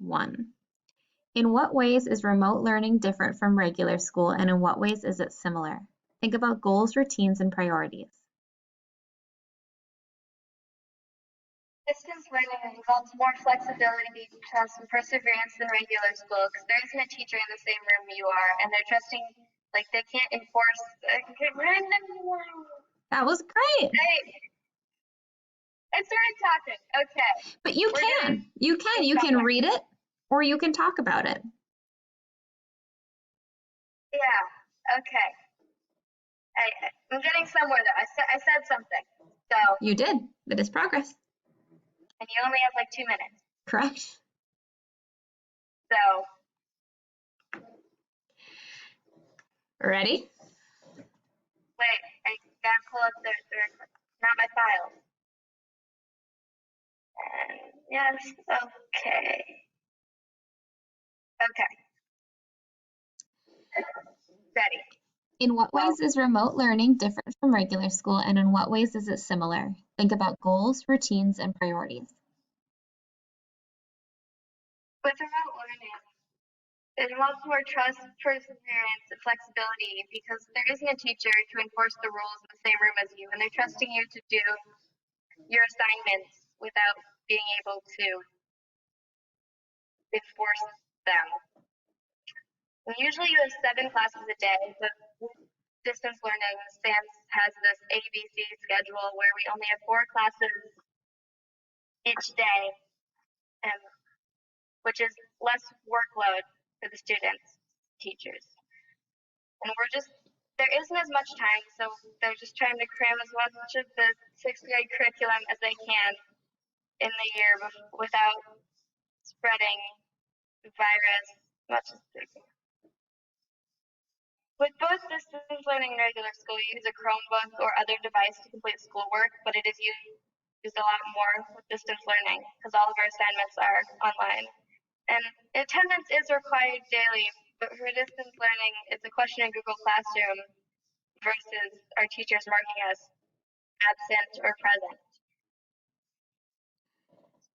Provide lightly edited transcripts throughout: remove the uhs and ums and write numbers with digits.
1. In what ways is remote learning different from regular school, and in what ways is it similar? Think about goals, routines, and priorities. Distance learning involves more flexibility, trust, and perseverance than regular school because there isn't a teacher in the same room you are, and they're trusting, like they can't enforce. That was great. I started talking. Okay. But you can. You can read it or you can talk about it. Yeah. Okay. I'm getting somewhere though. I said something. So you did. It is progress. And you only have like 2 minutes. Correct. So ready? Wait, I gotta pull up not my files. Yes, okay. Okay. Ready. In what ways is remote learning different from regular school, and in what ways is it similar? Think about goals, routines, and priorities. With remote learning, it involves more trust, perseverance, and flexibility because there isn't a teacher to enforce the rules in the same room as you, and they're trusting you to do your assignments without being able to enforce them. And usually you have 7 classes a day, but with distance learning, SANS has this ABC schedule where we only have 4 classes each day, which is less workload for the students, teachers. And there isn't as much time, so they're just trying to cram as much of the 6th grade curriculum as they can in the year without spreading the virus much as they can. With both distance learning and regular school, you use a Chromebook or other device to complete schoolwork, but it is used a lot more with distance learning because all of our assignments are online. And attendance is required daily, but for distance learning, it's a question in Google Classroom versus our teachers marking us absent or present.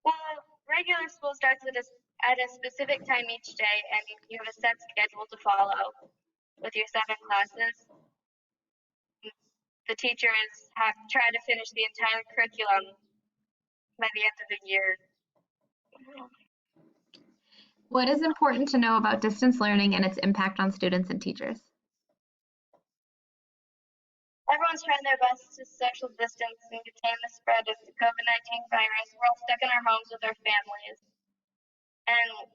Well, regular school starts at a specific time each day, and you have a set schedule to follow with your 7 classes. The teachers have to try to finish the entire curriculum by the end of the year. What is important to know about distance learning and its impact on students and teachers? Everyone's trying their best to social distance and contain the spread of the COVID-19 virus. We're all stuck in our homes with our families. And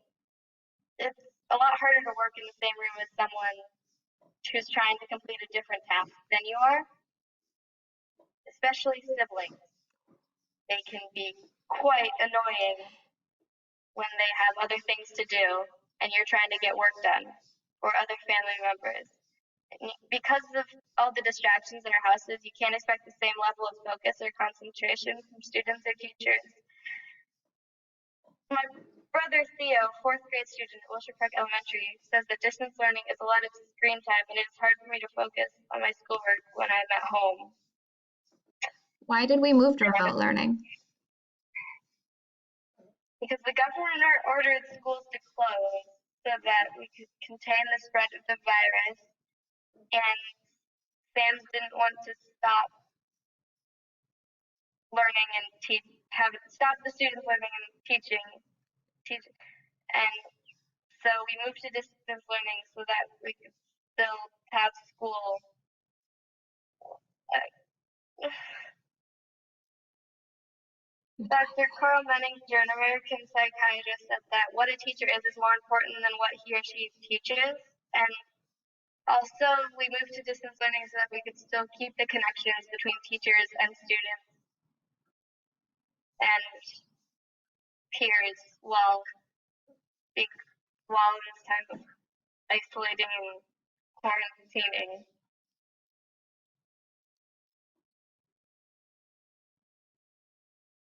it's a lot harder to work in the same room as someone who's trying to complete a different task than you are, especially siblings. They can be quite annoying when they have other things to do and you're trying to get work done, or other family members. Because of all the distractions in our houses, you can't expect the same level of focus or concentration from students or teachers. My brother Theo, 4th grade student at Wilshire Park Elementary, says that distance learning is a lot of screen time and it's hard for me to focus on my schoolwork when I'm at home. Why did we move to remote learning? Because the government ordered schools to close so that we could contain the spread of the virus, and SANS didn't want to stop learning and stop the students learning and teaching, and so we moved to distance learning so that we could still have school. Dr. Carl Menninger, an American psychiatrist, said that what a teacher is more important than what he or she teaches. And also, we moved to distance learning so that we could still keep the connections between teachers and students and peers while in this time of isolating and quarantining.